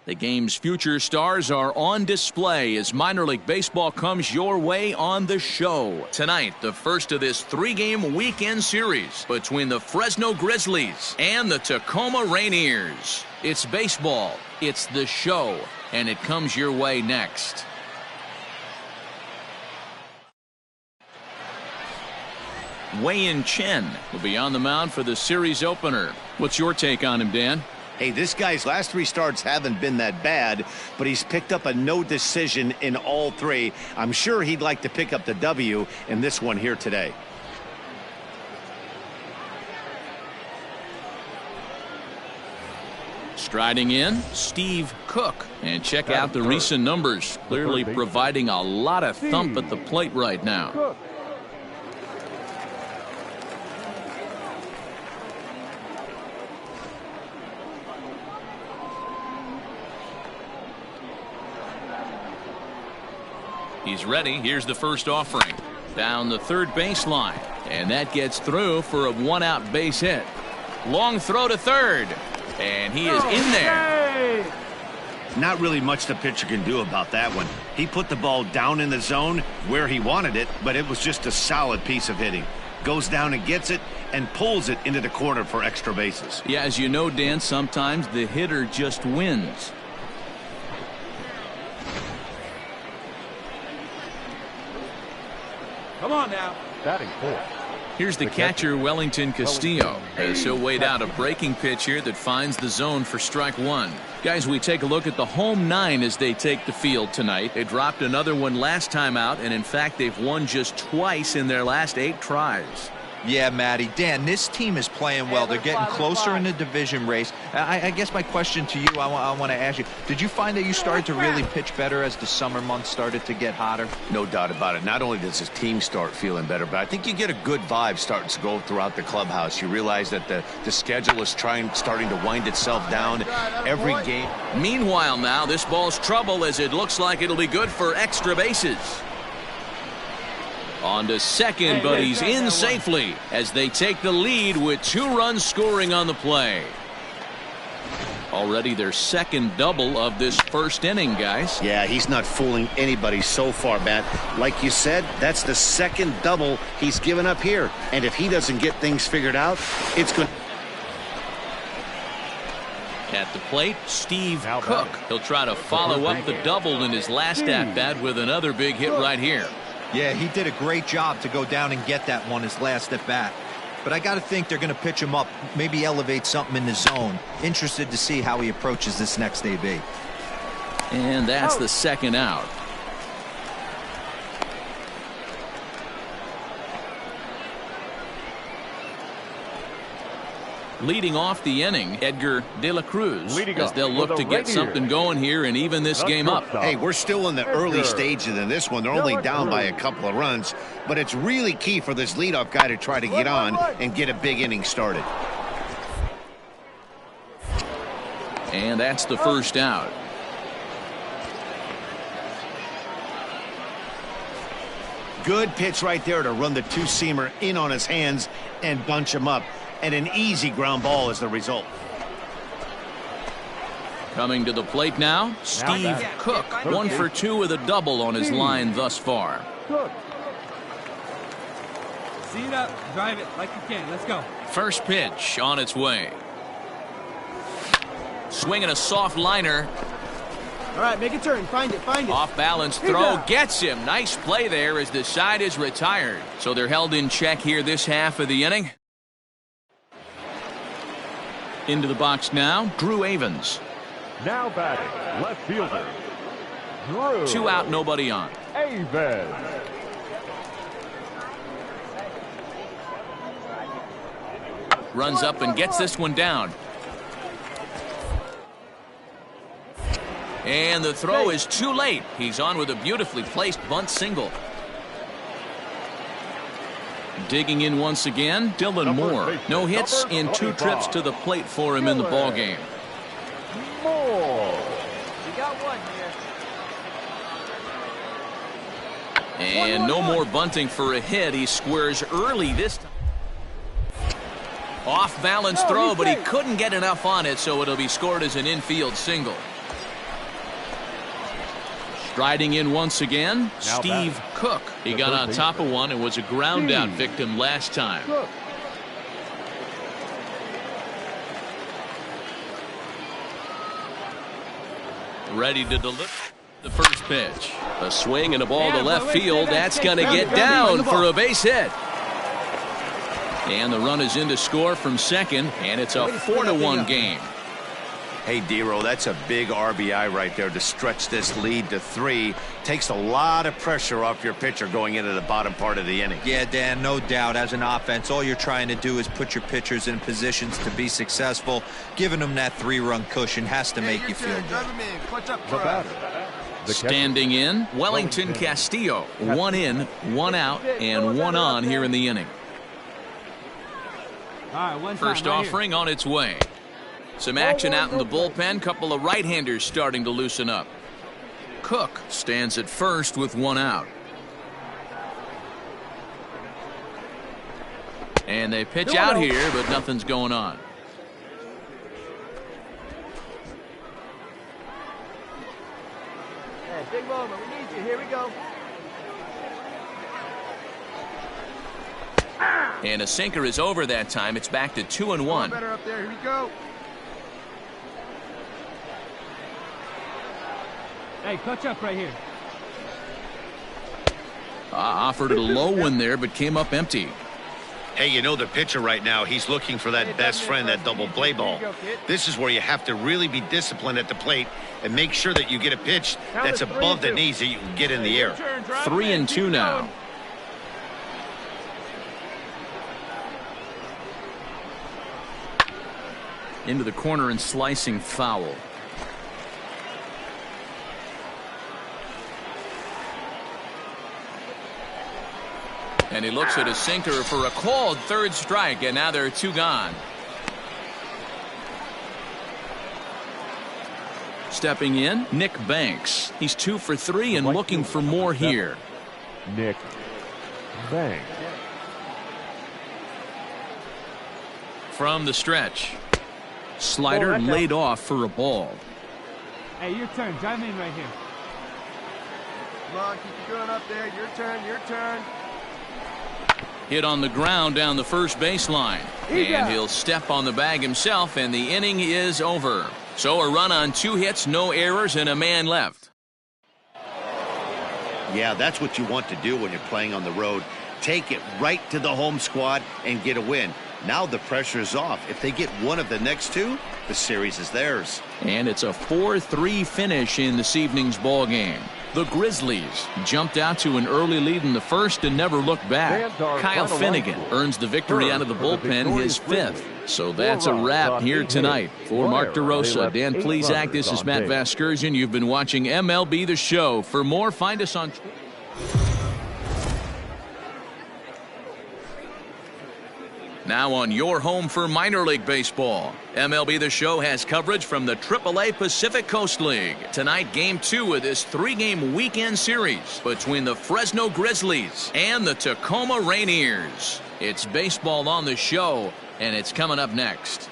The game's future stars are on display as minor league baseball comes your way on the show. Tonight, the first of this 3-game weekend series between the Fresno Grizzlies and the Tacoma Rainiers. It's baseball, it's the show, and it comes your way next. Wei-Yin Chen will be on the mound for the series opener. What's your take on him, Dan? Hey, this guy's last 3 starts haven't been that bad, but he's picked up a no decision in all 3. I'm sure he'd like to pick up the W in this one here today. Striding in, Steve Cook. And check out the recent numbers. Clearly providing a lot of thump at the plate right now. He's ready. Here's the first offering. Down the third baseline. And that gets through for a 1-out base hit. Long throw to third. And he is in there. Not really much the pitcher can do about that one. He put the ball down in the zone where he wanted it, but it was just a solid piece of hitting. Goes down and gets it and pulls it into the corner for extra bases. Yeah, as you know, Dan, sometimes the hitter just wins. Come on now. Batting 4. Here's the catcher, Wellington Castillo. Has so weighed out a breaking pitch here that finds the zone for strike 1. Guys, we take a look at the home 9 as they take the field tonight. They dropped another one last time out, and in fact, they've won just twice in their last 8 tries. Yeah, Matty. Dan, this team is playing well. They're getting closer in the division race. I guess my question to you, I want to ask you, did you find that you started to really pitch better as the summer months started to get hotter? No doubt about it. Not only does his team start feeling better, but I think you get a good vibe starting to go throughout the clubhouse. You realize that the schedule is starting to wind itself down every game. Meanwhile now, this ball's trouble as it looks like it'll be good for extra bases. On to second, but he's in safely as they take the lead with 2 runs scoring on the play. Already their second double of this first inning, guys. Yeah, he's not fooling anybody so far, Matt. Like you said, that's the second double he's given up here. And if he doesn't get things figured out, it's good. At the plate, Steve Cook. He'll try to follow up the double in his last at-bat with another big hit right here. Yeah, he did a great job to go down and get that one his last at bat. But I got to think they're going to pitch him up, maybe elevate something in the zone. Interested to see how he approaches this next AB. And that's the second out. Leading off the inning, Edgar De La Cruz, as they'll look to get something going here and even this game up. Hey, we're still in the early stages in this one. They're only down by a couple of runs, but it's really key for this leadoff guy to try to get on and get a big inning started. And that's the first out. Good pitch right there to run the 2-seamer in on his hands and bunch him up. And an easy ground ball is the result. Coming to the plate now, Steve Cook. 1 for 2 with a double on his line thus far. See it up, drive it like you can. Let's go. First pitch on its way. Swinging a soft liner. All right, make a turn. Find it. Off balance throw gets him. Nice play there as the side is retired. So they're held in check here this half of the inning. Into the box now, Drew Avens. Now batting, left fielder, Drew. 2 out, nobody on. Avens. Runs up and gets this one down. And the throw is too late. He's on with a beautifully placed bunt single. Digging in once again, Dylan Moore. No hits in 2 trips to the plate for him in the ballgame. Moore. We got one here. And no more bunting for a hit. He squares early this time. Off balance throw, but he couldn't get enough on it, so it'll be scored as an infield single. Striding in once again, Steve Cook. He got on top of one and was a ground out victim last time. Ready to deliver the first pitch. A swing and a ball to left field. That's going to get down for a base hit. And the run is in to score from second, and it's a 4-1 game. Hey, D-Row, that's a big RBI right there to stretch this lead to 3. Takes a lot of pressure off your pitcher going into the bottom part of the inning. Yeah, Dan, no doubt. As an offense, all you're trying to do is put your pitchers in positions to be successful. Giving them that 3-run cushion has to make you feel good. Standing in, Wellington Castillo. 1 in, 1 out, and 1 on here in the inning. First offering on its way. Some action out in the bullpen. Couple of right-handers starting to loosen up. Cook stands at first with 1 out. And they pitch out here, but nothing's going on. Hey, big moment. We need you. Here we go. And a sinker is over that time. It's back to 2-1. Better up there. Here we go. Hey, clutch up right here. Offered a low one there, but came up empty. Hey, you know the pitcher right now, he's looking for that best friend, that double play ball. This is where you have to really be disciplined at the plate and make sure that you get a pitch that's above the knees that you can get in the air. 3-2 now. Into the corner and slicing foul. And he looks at a sinker for a called third strike, and now there are 2 gone. Stepping in, Nick Banks. He's 2 for 3 and looking for more here. Nick Banks. From the stretch. Slider laid off for a ball. Hey, your turn. Drive in right here. Come on, keep it going up there. Your turn, your turn. Hit on the ground down the first baseline. And he'll step on the bag himself, and the inning is over. So a run on 2 hits, no errors, and a man left. Yeah, that's what you want to do when you're playing on the road. Take it right to the home squad and get a win. Now the pressure is off. If they get one of the next 2, the series is theirs. And it's a 4-3 finish in this evening's ball game. The Grizzlies jumped out to an early lead in the first and never looked back. Kyle Finnegan earns the victory out of the bullpen, his 5th. So that's a wrap here tonight. For Mark DeRosa, Dan Plesac, this is Matt Vasgersian. You've been watching MLB The Show. For more, find us on Twitter. Now on your home for minor league baseball. MLB The Show has coverage from the AAA Pacific Coast League. Tonight, Game 2 of this 3-game weekend series between the Fresno Grizzlies and the Tacoma Rainiers. It's baseball on the show, and it's coming up next.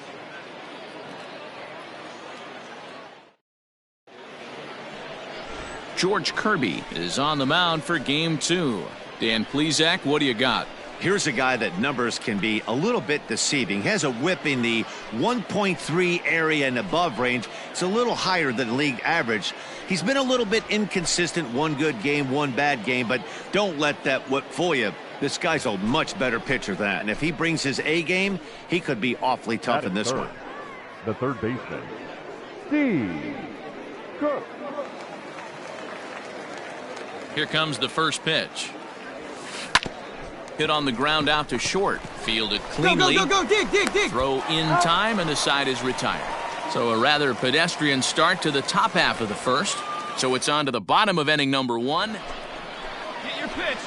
George Kirby is on the mound for Game 2. Dan Plesac, what do you got? Here's a guy that numbers can be a little bit deceiving. He has a whip in the 1.3 area and above range. It's a little higher than league average. He's been a little bit inconsistent. 1 good game, 1 bad game, but don't let that whip fool you. This guy's a much better pitcher than that. And if he brings his A game, he could be awfully tough in this one. The third baseman, Steve Cook. Here comes the first pitch. Hit on the ground out to short. Fielded cleanly. Go, dig. Throw in time, and the side is retired. So a rather pedestrian start to the top half of the first. So it's on to the bottom of inning number 1. Get your pitch.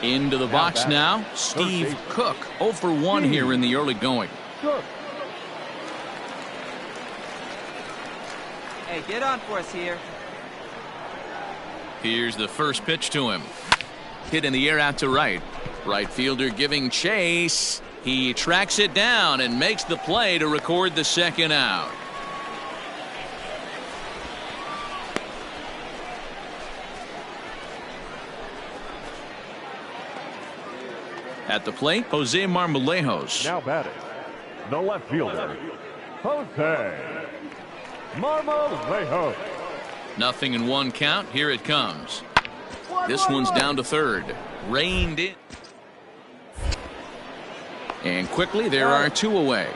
Into the box now, Steve Cook. 0 for 1 here in the early going. Cook. Hey, get on for us here. Here's the first pitch to him. Hit in the air out to right. Right fielder giving chase. He tracks it down and makes the play to record the second out. At the plate, Jose Marmolejos. Now batting, the left fielder, Jose Marmolejos. 0-1 count. Here it comes. This one's down to third. Reined in. And quickly, there are 2 away.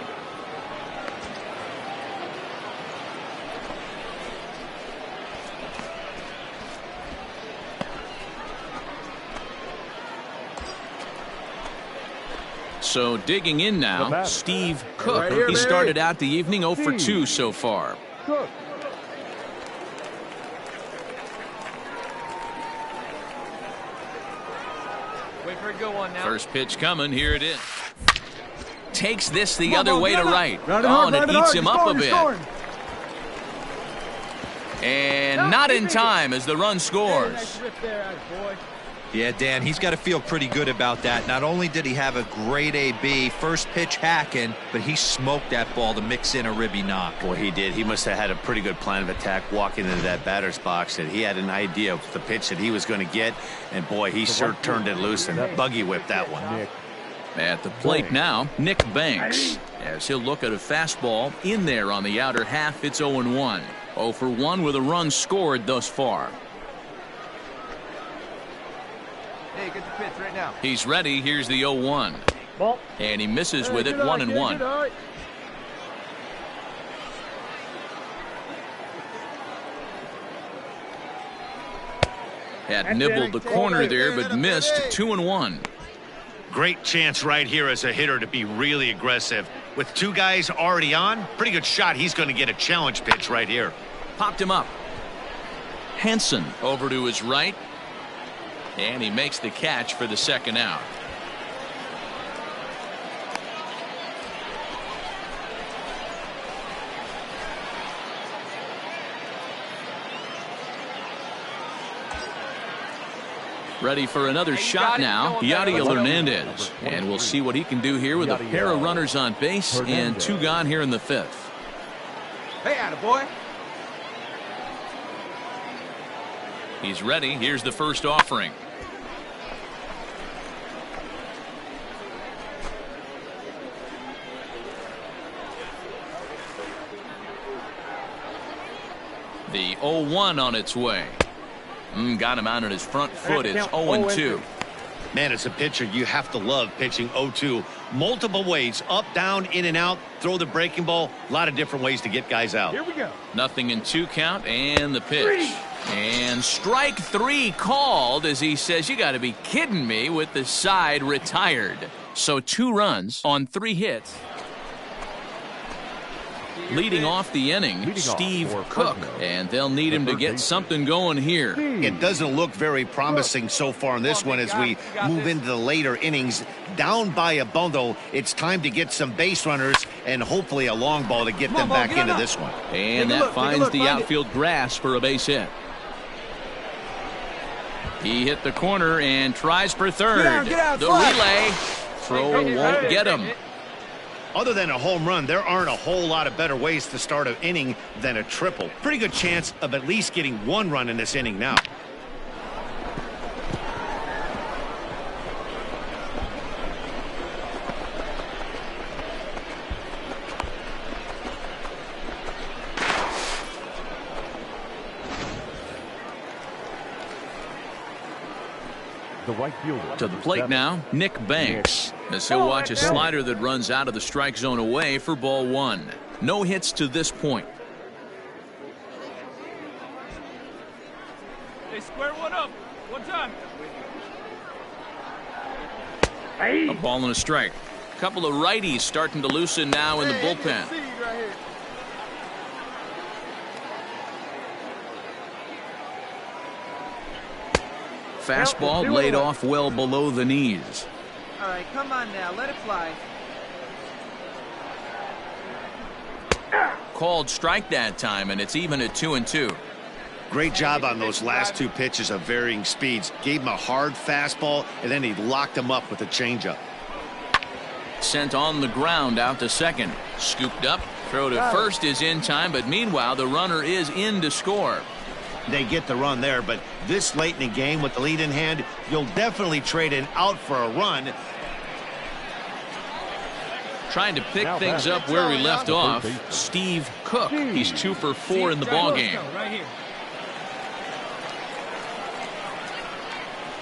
So digging in now, Steve Cook. Right here, he started out the evening 0 for 2 so far. Cook. Wait for a good one now. First pitch coming. Here it is. Takes this the other way to right. Oh, and it eats him up a bit. And not in time as the run scores. Yeah, Dan, he's got to feel pretty good about that. Not only did he have a great AB, first pitch hacking, but he smoked that ball to mix in a ribby knock. Boy, he did. He must have had a pretty good plan of attack walking into that batter's box, and he had an idea of the pitch that he was going to get, and boy, he sure turned it loose and buggy whipped that one. Nick. At the plate now, Nick Banks, as he'll look at a fastball in there on the outer half. It's 0-1. 0 for 1 with a run scored thus far. Hey, get the pitch right now. He's ready. Here's the 0-1. Ball. And he misses with it. 1-1. Had nibbled the corner there, but missed. 2-1. Great chance right here as a hitter to be really aggressive. With 2 guys already on, pretty good shot. He's going to get a challenge pitch right here. Popped him up. Henson over to his right. And he makes the catch for the second out. Ready for another shot now, Yadiel Hernandez. And we'll see what he can do here with a pair of runners on base and 2 gone here in the 5th. Hey, attaboy. He's ready. Here's the first offering. The 0-1 on its way. Got him out on his front foot. It's 0-2. Man, as a pitcher, you have to love pitching 0-2. Multiple ways, up, down, in and out, throw the breaking ball. A lot of different ways to get guys out. Here we go. 0-2 count and the pitch. And strike 3 called as he says, you got to be kidding me, with the side retired. So 2 runs on 3 hits. Leading off the inning, Steve Cook, and they'll need him to get something going here. It doesn't look very promising so far in this one as we move into the later innings. Down by a bundle, it's time to get some base runners and hopefully a long ball to get them back into this one. And that finds the outfield grass for a base hit. He hit the corner and tries for third. The relay throw won't get him. Other than a home run, there aren't a whole lot of better ways to start an inning than a triple. Pretty good chance of at least getting 1 run in this inning now. The right fielder. To the plate now, Nick Banks, as he'll watch a slider that runs out of the strike zone away for ball 1. No hits to this point. They square one up. One time. A ball and a strike. A couple of righties starting to loosen now in the bullpen. Fastball laid off well below the knees. All right, come on now, let it fly. Called strike that time, and it's even at 2-2. Great job on those last 2 pitches of varying speeds. Gave him a hard fastball, and then he locked him up with a changeup. Sent on the ground out to second. Scooped up. Throw to first is in time, but meanwhile, the runner is in to score. They get the run there, but this late in the game with the lead in hand, you'll definitely trade an out for a run. Trying to pick things up where we left off. Steve Cook. He's 2 for 4 in the ballgame.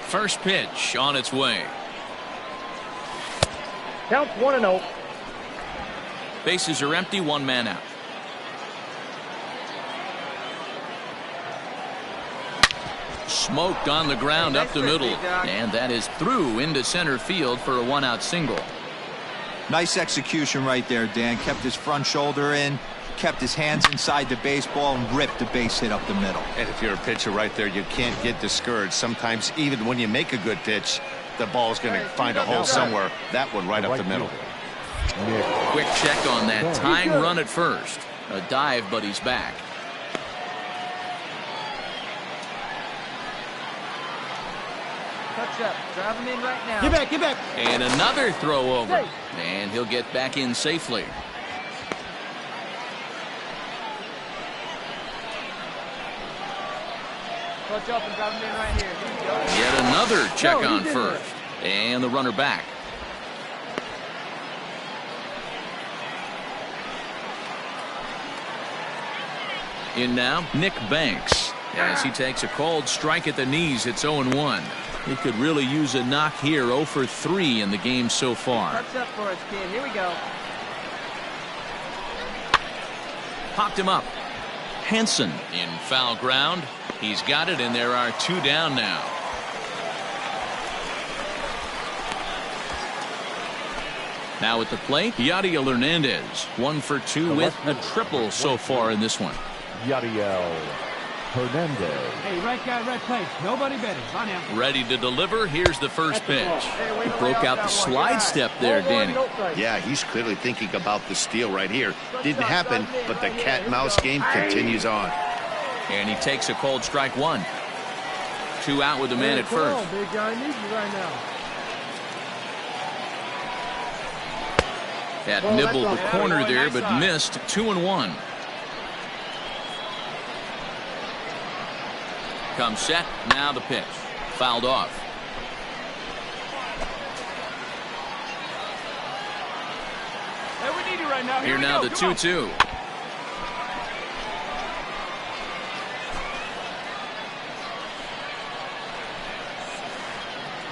First pitch on its way. Count 1-0. Bases are empty, 1 man out. Smoked on the ground up the middle. And that is through into center field for a 1-out single. Nice execution right there, Dan. Kept his front shoulder in, kept his hands inside the baseball, and ripped the base hit up the middle. And if you're a pitcher right there, you can't get discouraged. Sometimes even when you make a good pitch, the ball's going to find a hole somewhere. That one right up the middle. Quick check on that tying run at first. A dive, but he's back. Touch up. Drive him in right now. Get back. And another throw over. And he'll get back in safely. Touch up and drive him in right here. Yet another check on first. And the runner back. In now, Nick Banks. As he takes a called strike at the knees, it's 0-1. He could really use a knock here. 0 for 3 in the game so far. Touch up for us, kid. Here we go. Popped him up. Hansen in foul ground. He's got it, and there are 2 down now. Now at the plate, Yadiel Hernandez. 1 for 2 with a triple so far in this one. Yadiel Hernandez. Hey, right guy, right place. Nobody better. Bye now. Ready to deliver. Here's the first pitch. He broke out the slide step there, Danny. Yeah, he's clearly thinking about the steal right here. Didn't happen, but the cat-mouse game continues on. And he takes a called strike 1. 2 out with the man at first. Come on, big guy. I need you right now. That nibbled the corner there, but missed. 2-1. Comes set. Now the pitch. Fouled off. Hey, we need you right now. Here now the 2-2.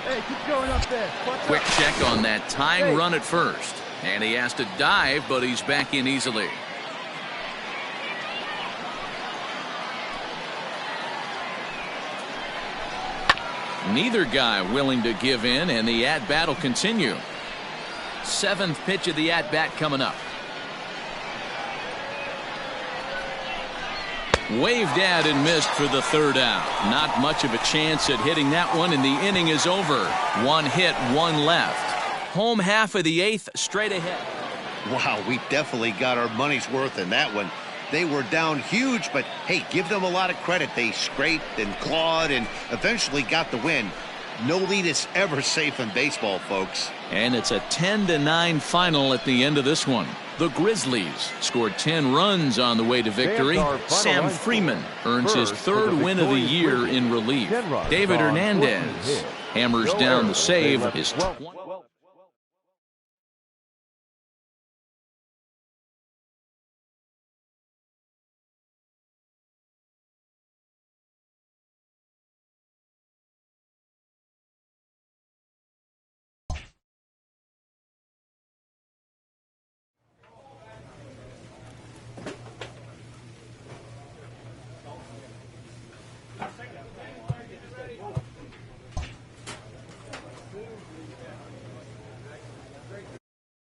Hey, keep going up there. Quick check on that tying run at first. And he has to dive, but he's back in easily. Neither guy willing to give in, and the at-bat will continue. 7th pitch of the at-bat coming up. Waved at and missed for the 3rd out. Not much of a chance at hitting that one, and the inning is over. 1 hit, 1 left. Home half of the 8th, straight ahead. Wow, we definitely got our money's worth in that one. They were down huge, but hey, give them a lot of credit. They scraped and clawed and eventually got the win. No lead is ever safe in baseball, folks. And it's a 10-9 final at the end of this one. The Grizzlies scored 10 runs on the way to victory. Sam Freeman earns his 3rd win of the year in relief. David Hernandez hammers down the save. His